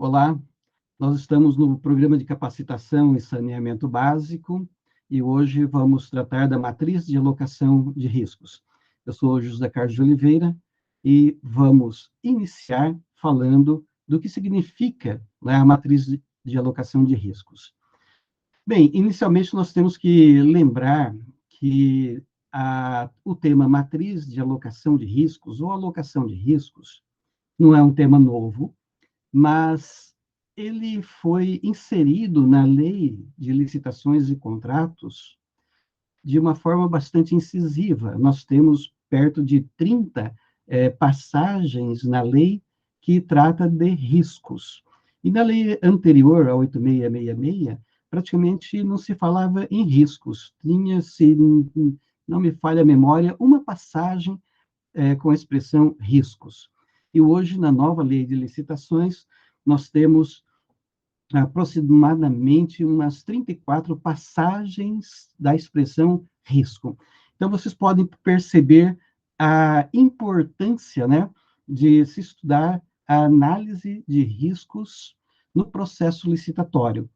Olá, nós estamos no programa de capacitação e saneamento básico e hoje vamos tratar da matriz de alocação de riscos. Eu sou o José Carlos de Oliveira e vamos iniciar falando do que significa, né, a matriz de alocação de riscos. Bem, inicialmente nós temos que lembrar que o tema matriz de alocação de riscos ou alocação de riscos não é um tema novo, mas ele foi inserido na lei de licitações e contratos de uma forma bastante incisiva. Nós temos perto de 30 passagens na lei que trata de riscos. E na lei anterior, a 8666, praticamente não se falava em riscos. Tinha, se não me falha a memória, uma passagem com a expressão riscos. E hoje, na nova lei de licitações, nós temos aproximadamente umas 34 passagens da expressão risco. Então, vocês podem perceber a importância, né, de se estudar a análise de riscos no processo licitatório.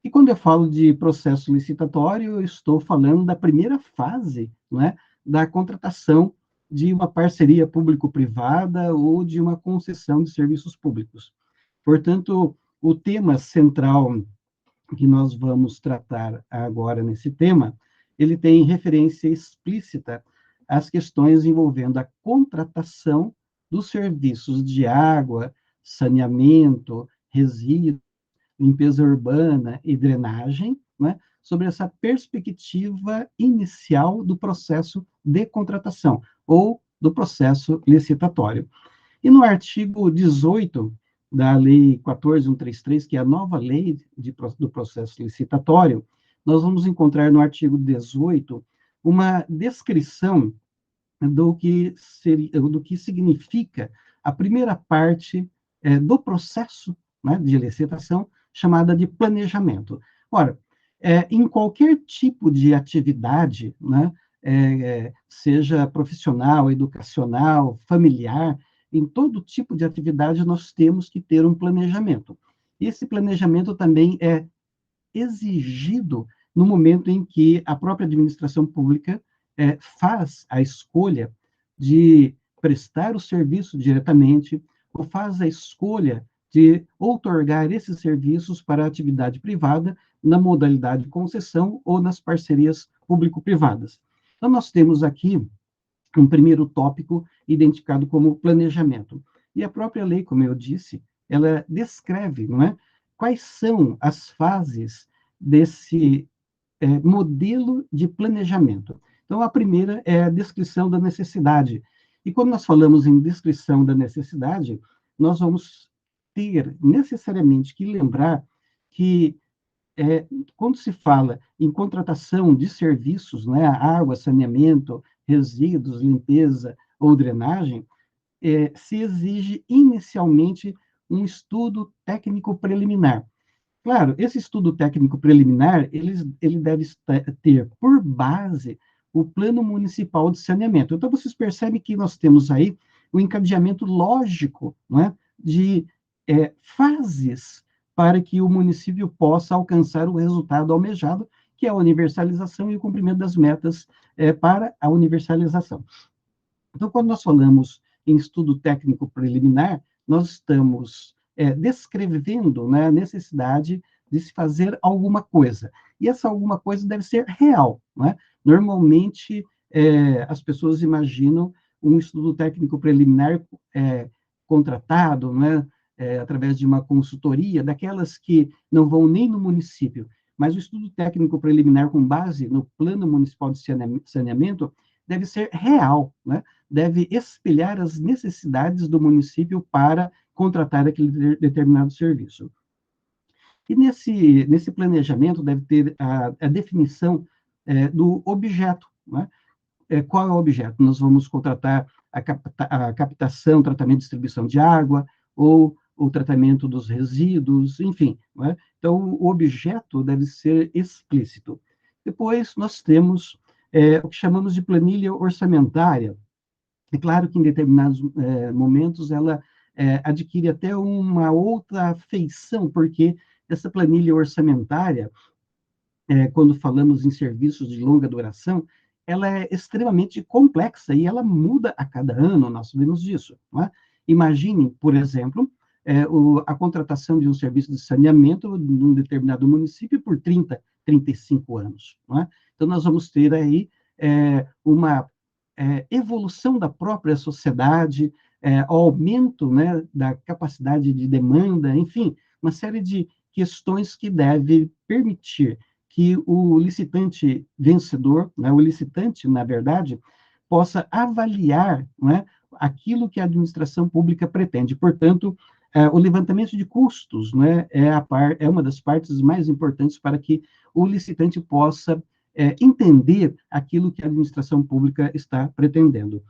E quando eu falo de processo licitatório, eu estou falando da primeira fase, né, da contratação de uma parceria público-privada ou de uma concessão de serviços públicos. Portanto, o tema central que nós vamos tratar agora nesse tema, ele tem referência explícita às questões envolvendo a contratação dos serviços de água, saneamento, resíduos, limpeza urbana e drenagem, né, sobre essa perspectiva inicial do processo de contratação ou do processo licitatório. E no artigo 18 da Lei 14.133, que é a nova lei do processo licitatório, nós vamos encontrar no artigo 18 uma descrição do que significa a primeira parte do processo, né, de licitação, chamada de planejamento. Ora, em qualquer tipo de atividade, né, seja profissional, educacional, familiar, em todo tipo de atividade nós temos que ter um planejamento. Esse planejamento também é exigido no momento em que a própria administração pública faz a escolha de prestar o serviço diretamente ou faz a escolha de outorgar esses serviços para a atividade privada na modalidade de concessão ou nas parcerias público-privadas. Então, nós temos aqui um primeiro tópico identificado como planejamento. E a própria lei, como eu disse, ela descreve, não é, quais são as fases desse modelo de planejamento. Então, a primeira é a descrição da necessidade. E quando nós falamos em descrição da necessidade, nós vamos ter necessariamente que lembrar que quando se fala em contratação de serviços, né, água, saneamento, resíduos, limpeza ou drenagem, se exige inicialmente um estudo técnico preliminar. Claro, esse estudo técnico preliminar, ele deve ter por base o Plano Municipal de Saneamento. Então, vocês percebem que nós temos aí o encadeamento lógico, né, de fases para que o município possa alcançar o resultado almejado, que é a universalização e o cumprimento das metas para a universalização. Então, quando nós falamos em estudo técnico preliminar, nós estamos descrevendo, né, a necessidade de se fazer alguma coisa. E essa alguma coisa deve ser real, né? Normalmente, as pessoas imaginam um estudo técnico preliminar contratado, né, através de uma consultoria, daquelas que não vão nem no município, mas o estudo técnico preliminar com base no Plano Municipal de Saneamento deve ser real, né? Deve espelhar as necessidades do município para contratar aquele determinado serviço. E nesse planejamento deve ter a definição do objeto, né? Qual é o objeto? Nós vamos contratar a captação, tratamento e distribuição de água, ou o tratamento dos resíduos, enfim. Né? Então, o objeto deve ser explícito. Depois, nós temos o que chamamos de planilha orçamentária. É claro que em determinados momentos ela adquire até uma outra feição, porque essa planilha orçamentária, quando falamos em serviços de longa duração, ela é extremamente complexa e ela muda a cada ano, nós sabemos disso. Não é? Imagine, por exemplo, a contratação de um serviço de saneamento num determinado município por 30, 35 anos. Não é? Então, nós vamos ter aí uma evolução da própria sociedade, aumento, né, da capacidade de demanda, enfim, uma série de questões que devem permitir que o licitante vencedor, né, o licitante, na verdade, possa avaliar, né, aquilo que a administração pública pretende. Portanto, o levantamento de custos, né, é uma das partes mais importantes para que o licitante possa entender aquilo que a administração pública está pretendendo.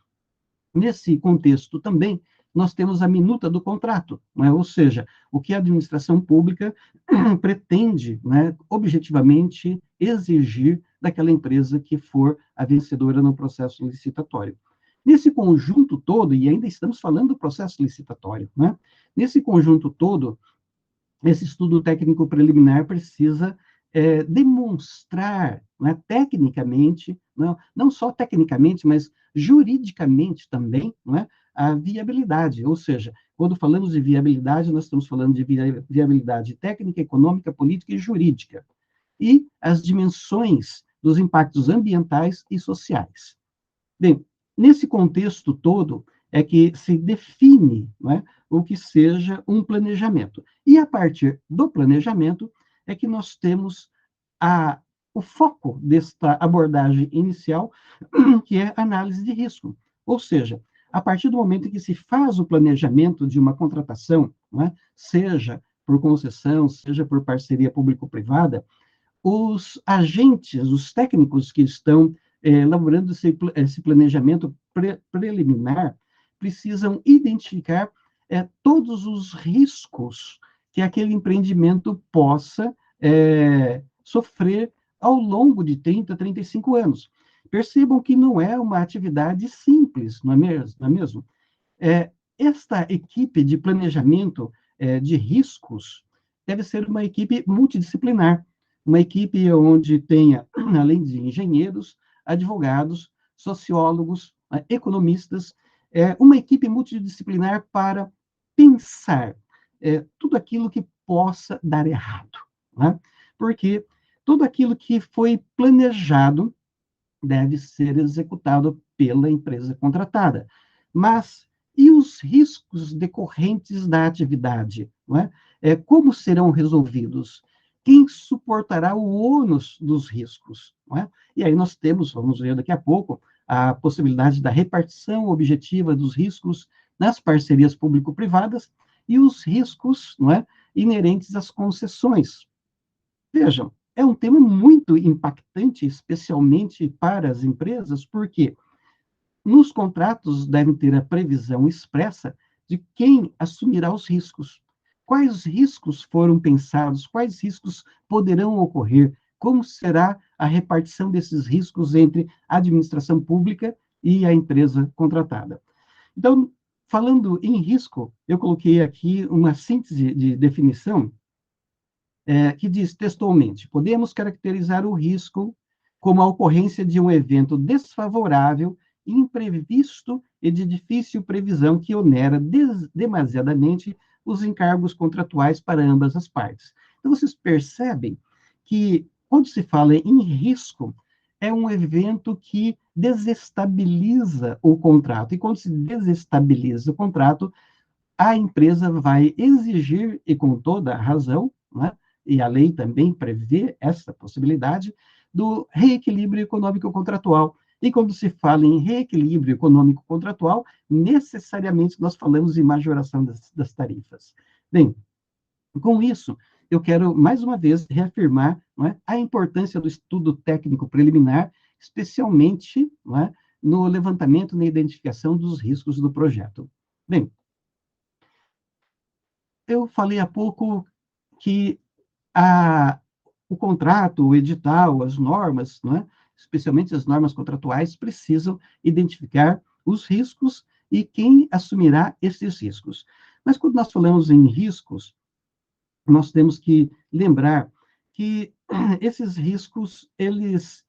Nesse contexto também, nós temos a minuta do contrato, né? Ou seja, o que a administração pública pretende, né, objetivamente exigir daquela empresa que for a vencedora no processo licitatório. Nesse conjunto todo, e ainda estamos falando do processo licitatório, né? Nesse conjunto todo, esse estudo técnico preliminar precisa demonstrar, né, tecnicamente, não só tecnicamente, mas juridicamente também, né, a viabilidade. Ou seja, quando falamos de viabilidade, nós estamos falando de viabilidade técnica, econômica, política e jurídica. E as dimensões dos impactos ambientais e sociais. Bem, nesse contexto todo é que se define, né, o que seja um planejamento. E a partir do planejamento é que nós temos o foco desta abordagem inicial, que é análise de risco. Ou seja, a partir do momento em que se faz o planejamento de uma contratação, né, seja por concessão, seja por parceria público-privada, os agentes, os técnicos que estão elaborando esse planejamento preliminar, precisam identificar todos os riscos que aquele empreendimento possa sofrer ao longo de 30, 35 anos. Percebam que não é uma atividade simples, não é mesmo? Não é mesmo? Esta equipe de planejamento de riscos deve ser uma equipe multidisciplinar, uma equipe onde tenha, além de engenheiros, advogados, sociólogos, economistas, uma equipe multidisciplinar para pensar tudo aquilo que possa dar errado, né? Porque tudo aquilo que foi planejado deve ser executado pela empresa contratada. Mas e os riscos decorrentes da atividade? Não é? Como serão resolvidos? Quem suportará o ônus dos riscos? Não é? E aí nós temos, vamos ver daqui a pouco, a possibilidade da repartição objetiva dos riscos nas parcerias público-privadas e os riscos, não é, inerentes às concessões. Vejam, é um tema muito impactante, especialmente para as empresas, porque nos contratos devem ter a previsão expressa de quem assumirá os riscos. Quais riscos foram pensados, quais riscos poderão ocorrer, como será a repartição desses riscos entre a administração pública e a empresa contratada. Então, falando em risco, eu coloquei aqui uma síntese de definição que diz textualmente: podemos caracterizar o risco como a ocorrência de um evento desfavorável, imprevisto e de difícil previsão que onera demasiadamente os encargos contratuais para ambas as partes. Então, vocês percebem que, quando se fala em risco, é um evento que desestabiliza o contrato. E quando se desestabiliza o contrato, a empresa vai exigir, e com toda a razão, né, e a lei também prevê essa possibilidade, do reequilíbrio econômico-contratual. E quando se fala em reequilíbrio econômico-contratual, necessariamente nós falamos em majoração das tarifas. Bem, com isso, eu quero, mais uma vez, reafirmar, não é, a importância do estudo técnico preliminar, especialmente, não é, no levantamento e na identificação dos riscos do projeto. Bem, eu falei há pouco que o contrato, o edital, as normas, não é? Especialmente as normas contratuais, precisam identificar os riscos e quem assumirá esses riscos. Mas quando nós falamos em riscos, nós temos que lembrar que esses riscos, eles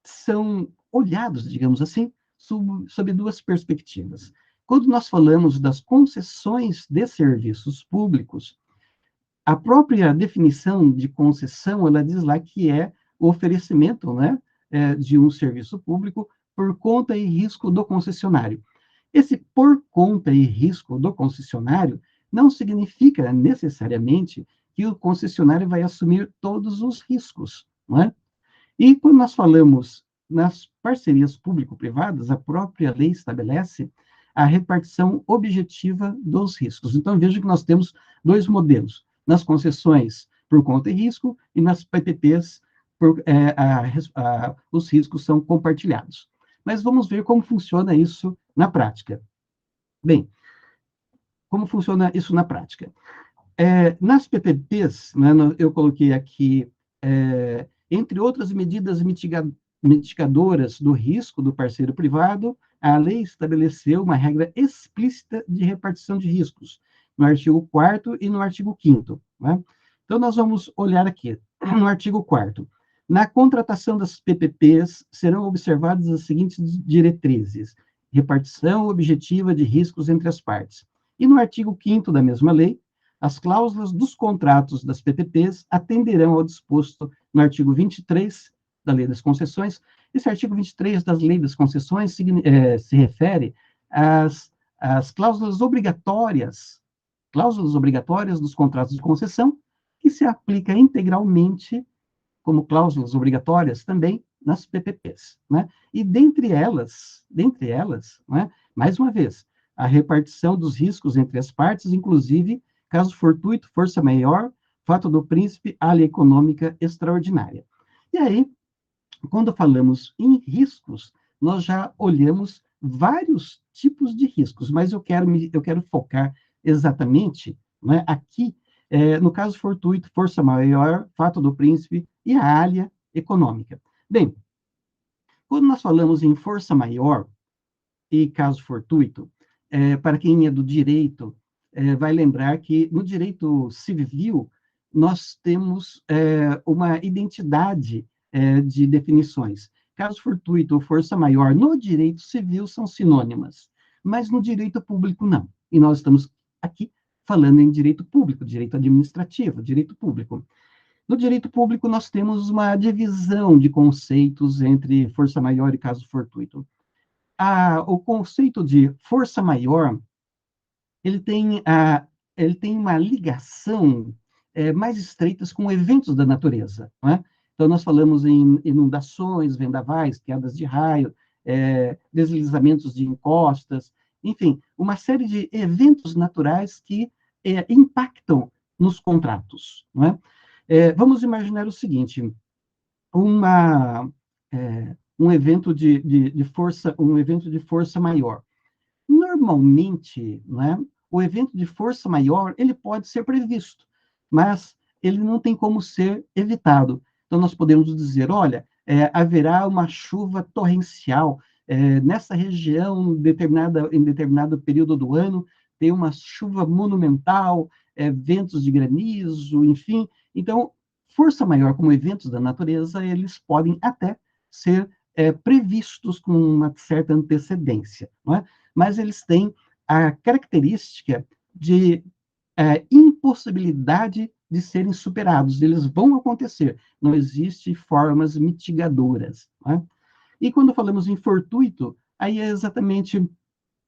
são olhados, digamos assim, sob duas perspectivas. Quando nós falamos das concessões de serviços públicos, a própria definição de concessão, ela diz lá que é o oferecimento, né, de um serviço público por conta e risco do concessionário. Esse por conta e risco do concessionário não significa necessariamente que o concessionário vai assumir todos os riscos, não é? E quando nós falamos nas parcerias público-privadas, a própria lei estabelece a repartição objetiva dos riscos. Então, veja que nós temos dois modelos: nas concessões por conta e risco e nas PPPs, os riscos são compartilhados. Mas vamos ver como funciona isso na prática. Bem, como funciona isso na prática? Nas PPPs, né, eu coloquei aqui, entre outras medidas mitigadoras do risco do parceiro privado, a lei estabeleceu uma regra explícita de repartição de riscos, no artigo 4º e no artigo 5º. Né? Então, nós vamos olhar aqui, no artigo 4º. Na contratação das PPPs, serão observadas as seguintes diretrizes: repartição objetiva de riscos entre as partes. E no artigo 5º da mesma lei, as cláusulas dos contratos das PPPs atenderão ao disposto no artigo 23 da Lei das Concessões. Esse artigo 23 da Lei das Concessões se refere às cláusulas obrigatórias dos contratos de concessão, que se aplica integralmente como cláusulas obrigatórias também nas PPPs, né? E dentre elas, né, mais uma vez, a repartição dos riscos entre as partes, inclusive caso fortuito, força maior, fato do príncipe, alha econômica extraordinária. E aí, quando falamos em riscos, nós já olhamos vários tipos de riscos, mas eu quero focar exatamente, né, aqui, no caso fortuito, força maior, fato do príncipe e a alha econômica. Bem, quando nós falamos em força maior e caso fortuito, para quem é do direito, vai lembrar que no direito civil nós temos uma identidade de definições. Caso fortuito ou força maior no direito civil são sinônimas, mas no direito público não. E nós estamos aqui falando em direito público, direito administrativo, direito público. No direito público nós temos uma divisão de conceitos entre força maior e caso fortuito. O conceito de força maior, ele tem uma ligação mais estreita com eventos da natureza, não é? Então, nós falamos em inundações, vendavais, quedas de raio, deslizamentos de encostas, enfim, uma série de eventos naturais que impactam nos contratos, não é? Vamos imaginar o seguinte: um evento de força maior. Normalmente, né, o evento de força maior, ele pode ser previsto, mas ele não tem como ser evitado. Então, nós podemos dizer, olha, haverá uma chuva torrencial, nessa região, em determinado período do ano, tem uma chuva monumental, ventos de granizo, enfim. Então, força maior como eventos da natureza, eles podem até ser previstos com uma certa antecedência, não é? Mas eles têm a característica de impossibilidade de serem superados. Eles vão acontecer, não existem formas mitigadoras. Não é? E quando falamos em fortuito, aí é exatamente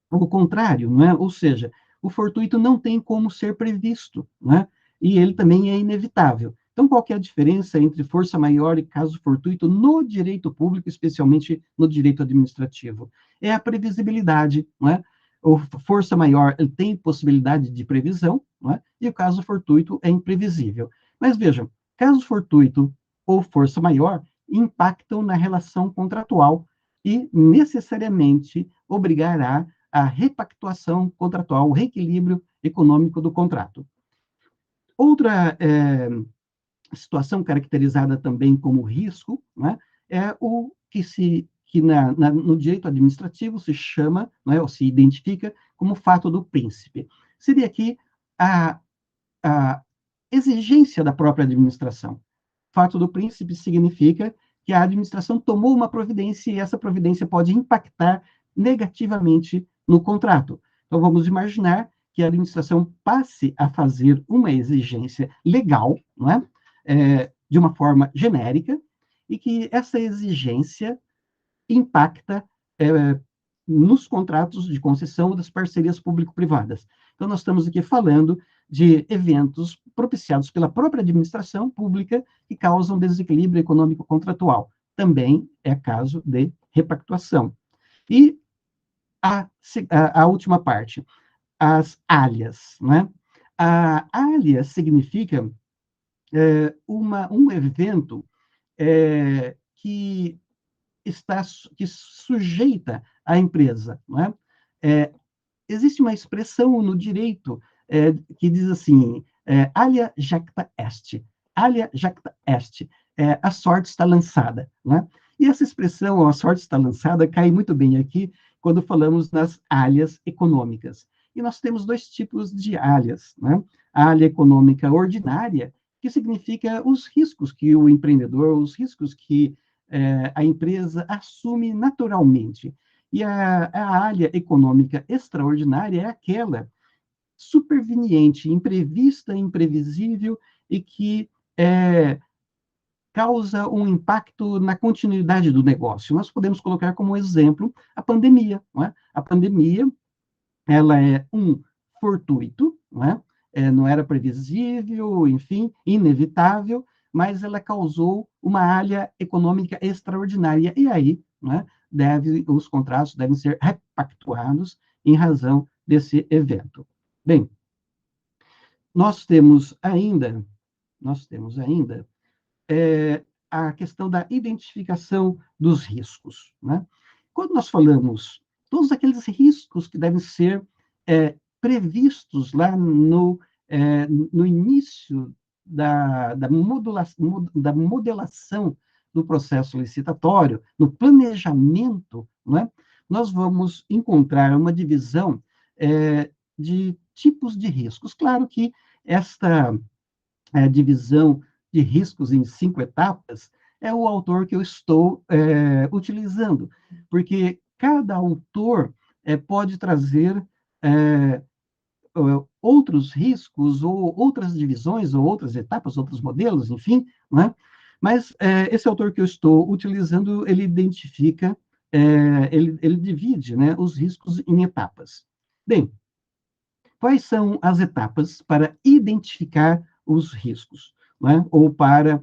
o contrário, não é? Ou seja, o fortuito não tem como ser previsto, não é? E ele também é inevitável. Então, qual que é a diferença entre força maior e caso fortuito no direito público, especialmente no direito administrativo? É a previsibilidade, não é? O força maior ele tem possibilidade de previsão, não é? E o caso fortuito é imprevisível. Mas vejam, caso fortuito ou força maior impactam na relação contratual e necessariamente obrigará a repactuação contratual, o reequilíbrio econômico do contrato. Outra situação caracterizada também como risco, né, é o que no direito administrativo se chama, né, ou se identifica como fato do príncipe. Seria aqui a exigência da própria administração. Fato do príncipe significa que a administração tomou uma providência e essa providência pode impactar negativamente no contrato. Então, vamos imaginar que a administração passe a fazer uma exigência legal, não é? De uma forma genérica, e que essa exigência impacta nos contratos de concessão das parcerias público-privadas. Então, nós estamos aqui falando de eventos propiciados pela própria administração pública que causam desequilíbrio econômico contratual. Também é caso de repactuação. E a última parte, as alhas, né? A alha significa um evento que sujeita a empresa, não é? Existe uma expressão no direito que diz assim, alia jacta est, alia jacta est, a sorte está lançada, né? E essa expressão, a sorte está lançada, cai muito bem aqui quando falamos nas alhas econômicas. E nós temos dois tipos de alhas, né? A alha econômica ordinária, que significa os riscos que o empreendedor, os riscos que a empresa assume naturalmente. E a alha econômica extraordinária é aquela superveniente, imprevista, imprevisível e que causa um impacto na continuidade do negócio. Nós podemos colocar como exemplo a pandemia. Não é? A pandemia, ela é um fortuito, não é? Não era previsível, enfim, inevitável, mas ela causou uma alha econômica extraordinária. E aí, né, os contratos devem ser repactuados em razão desse evento. Bem, nós temos ainda a questão da identificação dos riscos. Né? Quando nós falamos todos aqueles riscos que devem ser previstos lá no início da modelação do processo licitatório, no planejamento, né, nós vamos encontrar uma divisão de tipos de riscos. Claro que esta divisão de riscos em 5 etapas é o autor que eu estou utilizando, porque cada autor pode trazer outros riscos, ou outras divisões, ou outras etapas, outros modelos, enfim, né? Mas esse autor que eu estou utilizando, ele identifica, ele divide, né, os riscos em etapas. Bem, quais são as etapas para identificar os riscos, né? Ou para,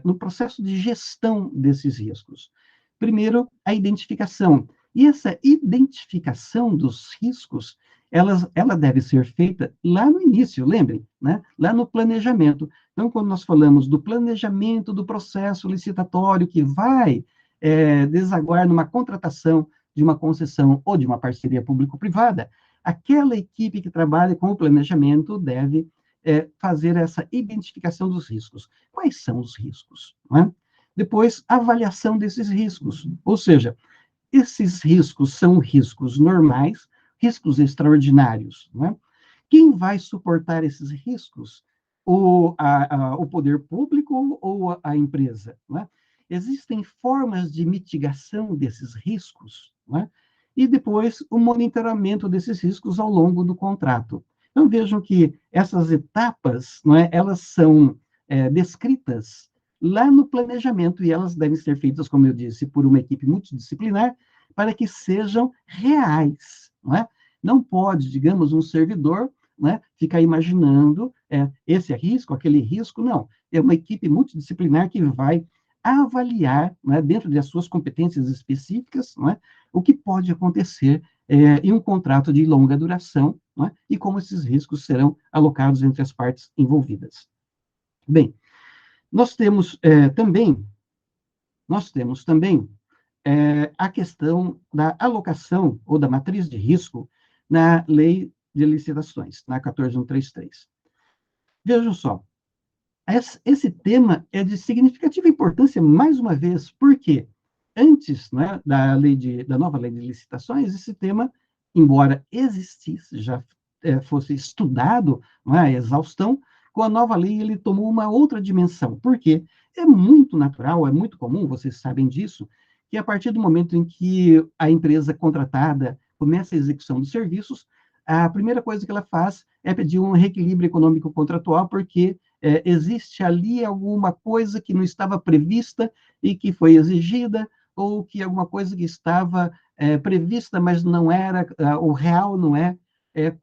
no processo de gestão desses riscos? Primeiro, a identificação. E essa identificação dos riscos, ela deve ser feita lá no início, lembrem, né? Lá no planejamento. Então, quando nós falamos do planejamento do processo licitatório que vai desaguar numa contratação de uma concessão ou de uma parceria público-privada, aquela equipe que trabalha com o planejamento deve fazer essa identificação dos riscos. Quais são os riscos? Não é? Depois, avaliação desses riscos, ou seja, esses riscos são riscos normais, riscos extraordinários. Não é? Quem vai suportar esses riscos? O poder público ou a empresa? Não é? Existem formas de mitigação desses riscos, não é? E depois o monitoramento desses riscos ao longo do contrato. Então, vejam que essas etapas, não é, elas são descritas lá no planejamento, e elas devem ser feitas, como eu disse, por uma equipe multidisciplinar, para que sejam reais. Não é? Não pode, digamos, um servidor, né, ficar imaginando esse é risco, aquele risco, não. É uma equipe multidisciplinar que vai avaliar, né, dentro das suas competências específicas, né, o que pode acontecer em um contrato de longa duração, né, e como esses riscos serão alocados entre as partes envolvidas. Bem, nós temos também a questão da alocação ou da matriz de risco na lei de licitações, na 14133. Vejam só, esse tema é de significativa importância, mais uma vez, porque antes, né, da nova lei de licitações, esse tema embora existisse, já fosse estudado, não é, a exaustão, com a nova lei ele tomou uma outra dimensão. Por quê? É muito natural, é muito comum, vocês sabem disso, que a partir do momento em que a empresa contratada começa a execução dos serviços, a primeira coisa que ela faz é pedir um reequilíbrio econômico contratual, porque existe ali alguma coisa que não estava prevista e que foi exigida, ou que alguma coisa que estava prevista, mas não era, o real não é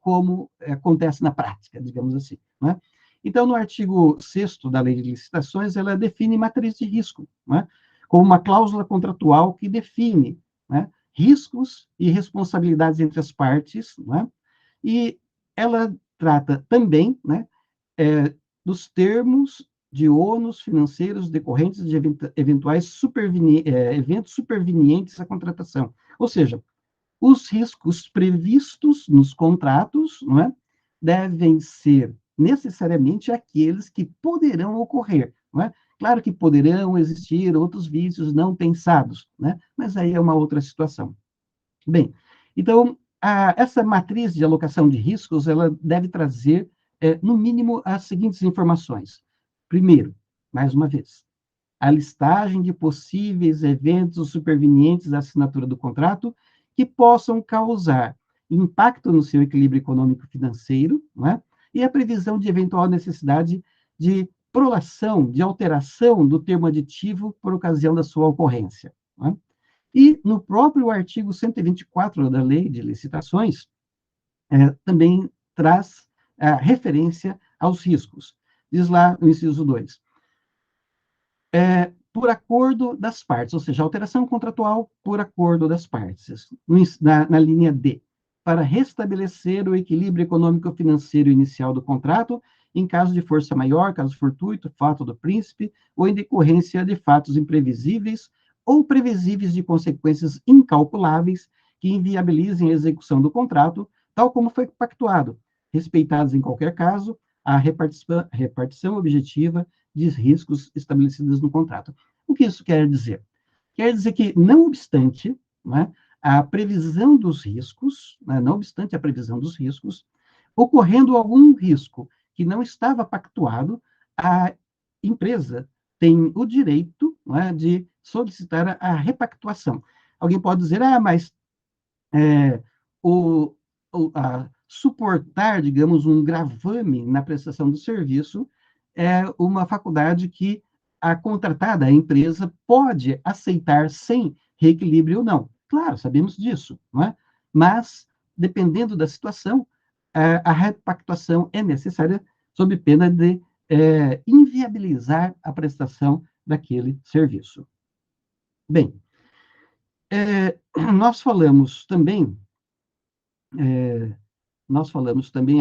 como acontece na prática, digamos assim. Né? Então, no artigo 6º da Lei de Licitações, ela define matriz de risco, né? Como uma cláusula contratual que define, né, riscos e responsabilidades entre as partes, né? E ela trata também, né, dos termos de ônus financeiros decorrentes de eventuais eventos supervenientes à contratação. Ou seja, os riscos previstos nos contratos, não é, devem ser necessariamente aqueles que poderão ocorrer, não é? Claro que poderão existir outros vícios não pensados, né? Mas aí é uma outra situação. Bem, então, essa matriz de alocação de riscos, ela deve trazer, no mínimo, as seguintes informações. Primeiro, mais uma vez, a listagem de possíveis eventos supervenientes à assinatura do contrato que possam causar impacto no seu equilíbrio econômico-financeiro, não é? E a previsão de eventual necessidade de prolação, de alteração do termo aditivo por ocasião da sua ocorrência. Não é? E no próprio artigo 124 da Lei de Licitações, também traz a referência aos riscos. Diz lá no inciso 2, por acordo das partes, ou seja, alteração contratual por acordo das partes. Na linha D, para restabelecer o equilíbrio econômico-financeiro inicial do contrato, em caso de força maior, caso fortuito, fato do príncipe, ou em decorrência de fatos imprevisíveis ou previsíveis de consequências incalculáveis que inviabilizem a execução do contrato, tal como foi pactuado, respeitados em qualquer caso a repartição objetiva de riscos estabelecidos no contrato. O que isso quer dizer? Quer dizer que, não obstante, né, a previsão dos riscos, né, não obstante a previsão dos riscos, ocorrendo algum risco que não estava pactuado, a empresa tem o direito, né, de solicitar a repactuação. Alguém pode dizer, mas o, suportar, digamos, um gravame na prestação do serviço é uma faculdade que a contratada, a empresa, pode aceitar sem reequilíbrio ou não. Claro, sabemos disso, não é? Mas, dependendo da situação, a repactuação é necessária sob pena de inviabilizar a prestação daquele serviço. Bem, nós falamos também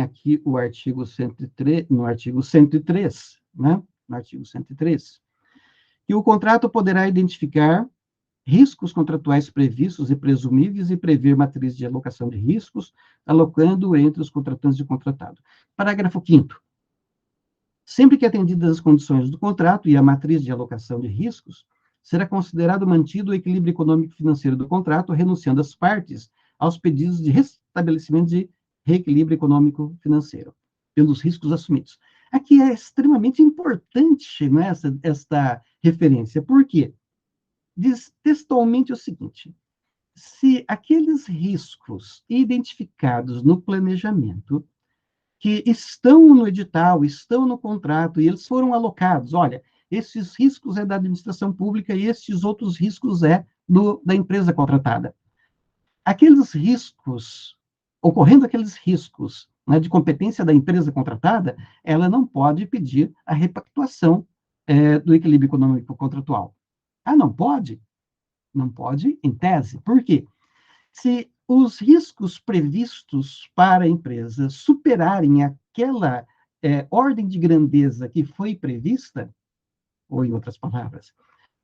aqui o artigo 103, no artigo 103, né? No artigo 103, que o contrato poderá identificar riscos contratuais previstos e presumíveis e prever matriz de alocação de riscos, alocando entre os contratantes e o contratado. Parágrafo 5º. Sempre que atendidas as condições do contrato e a matriz de alocação de riscos, será considerado mantido o equilíbrio econômico e financeiro do contrato, renunciando as partes aos pedidos de restabelecimento de reequilíbrio econômico financeiro, pelos riscos assumidos. Aqui é extremamente importante, né, esta referência. Por quê? Diz textualmente o seguinte: se aqueles riscos identificados no planejamento, que estão no edital, estão no contrato, e eles foram alocados, olha, esses riscos é da administração pública e esses outros riscos é da empresa contratada. Aqueles riscos, ocorrendo aqueles riscos, né, de competência da empresa contratada, ela não pode pedir a repactuação do equilíbrio econômico contratual. Não pode? Não pode, em tese. Por quê? Se os riscos previstos para a empresa superarem aquela ordem de grandeza que foi prevista, ou em outras palavras,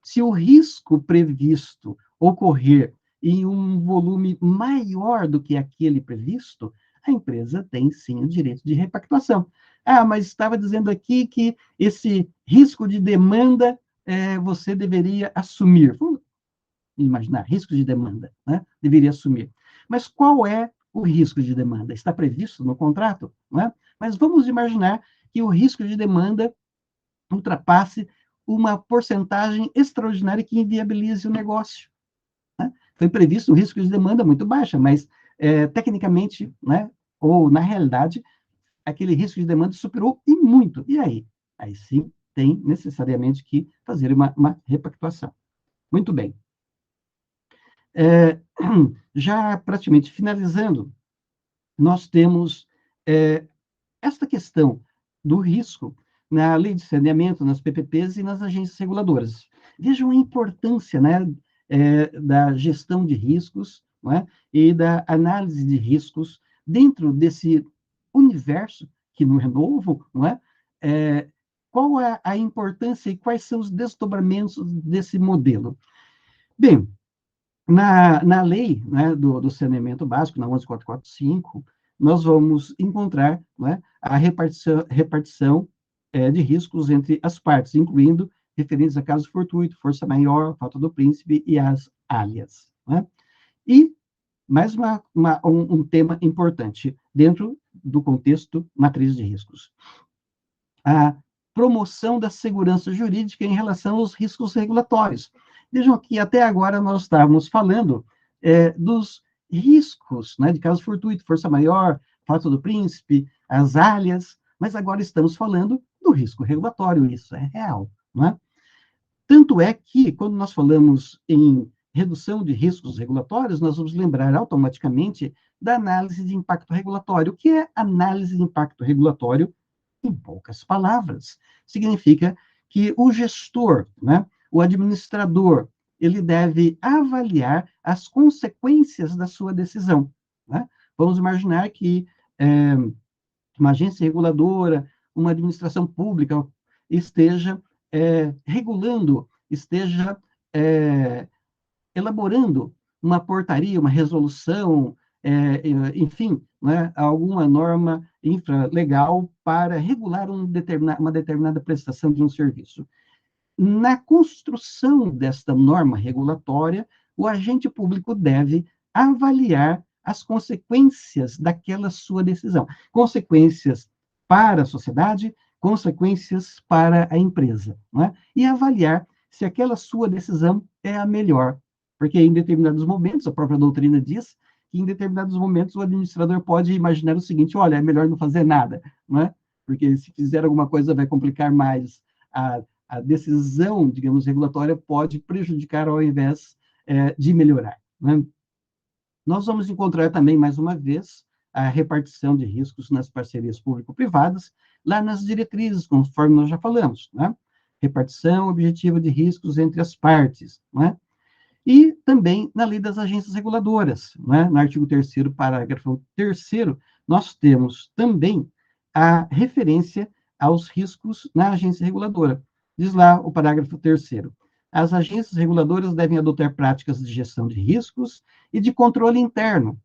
se o risco previsto ocorrer em um volume maior do que aquele previsto, a empresa tem sim o direito de repactuação. Mas estava dizendo aqui que esse risco de demanda você deveria assumir. Vamos imaginar, risco de demanda, né? Deveria assumir. Mas qual é o risco de demanda? Está previsto no contrato, não é? Mas vamos imaginar que o risco de demanda ultrapasse uma porcentagem extraordinária que inviabilize o negócio, né? Foi previsto um risco de demanda muito baixa, mas tecnicamente, né, ou na realidade, aquele risco de demanda superou e muito. E aí? Aí sim tem necessariamente que fazer uma repactuação. Muito bem. Já praticamente finalizando, nós temos esta questão do risco na lei de saneamento, nas PPPs e nas agências reguladoras. Vejam a importância, né, da gestão de riscos, não é, e da análise de riscos dentro desse universo que não é novo, não é? Qual é a importância e quais são os desdobramentos desse modelo? Bem, na lei, né, do saneamento básico, na 11.445, nós vamos encontrar, né, a repartição de riscos entre as partes, incluindo referentes a caso fortuito, força maior, falta do príncipe e as alhas, né? E mais um tema importante dentro do contexto matriz de riscos: a promoção da segurança jurídica em relação aos riscos regulatórios. Vejam que até agora nós estávamos falando dos riscos, né, de caso fortuito, força maior, fato do príncipe, as alhas, mas agora estamos falando do risco regulatório, isso é real, não é? Tanto é que, quando nós falamos em redução de riscos regulatórios, nós vamos lembrar automaticamente da análise de impacto regulatório. O que é análise de impacto regulatório? Em poucas palavras, significa que o gestor, né, o administrador, ele deve avaliar as consequências da sua decisão, né? Vamos imaginar que uma agência reguladora, uma administração pública esteja regulando, esteja elaborando uma portaria, uma resolução, enfim, né, alguma norma infralegal para regular uma determinada prestação de um serviço. Na construção desta norma regulatória, o agente público deve avaliar as consequências daquela sua decisão. Consequências para a sociedade, consequências para a empresa, não é? E avaliar se aquela sua decisão é a melhor. Porque em determinados momentos, a própria doutrina diz que em determinados momentos o administrador pode imaginar o seguinte: olha, é melhor não fazer nada, não é? Porque se fizer alguma coisa vai complicar mais a decisão, digamos, regulatória pode prejudicar ao invés de melhorar, né? Nós vamos encontrar também, mais uma vez, a repartição de riscos nas parcerias público-privadas, lá nas diretrizes, conforme nós já falamos, né? Repartição objetiva de riscos entre as partes, né? E também na lei das agências reguladoras, né? No artigo 3º, parágrafo 3º, nós temos também a referência aos riscos na agência reguladora. Diz lá o parágrafo 3º: as agências reguladoras devem adotar práticas de gestão de riscos e de controle interno,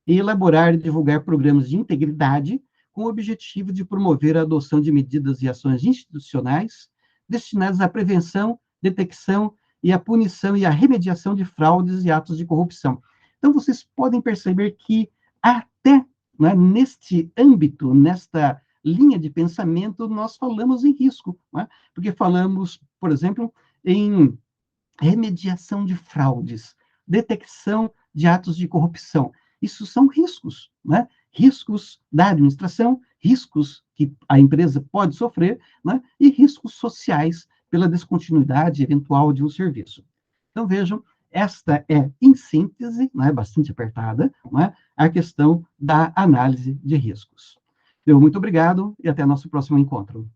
e elaborar e divulgar programas de integridade com o objetivo de promover a adoção de medidas e ações institucionais destinadas à prevenção, detecção e à punição e à remediação de fraudes e atos de corrupção. Então, vocês podem perceber que até, né, neste âmbito, nesta linha de pensamento, nós falamos em risco, né? Porque falamos, por exemplo, em remediação de fraudes, detecção de atos de corrupção. Isso são riscos, né? Riscos da administração, riscos que a empresa pode sofrer, né? E riscos sociais pela descontinuidade eventual de um serviço. Então, vejam, esta é, em síntese, né, bastante apertada, né, a questão da análise de riscos. Muito obrigado e até nosso próximo encontro.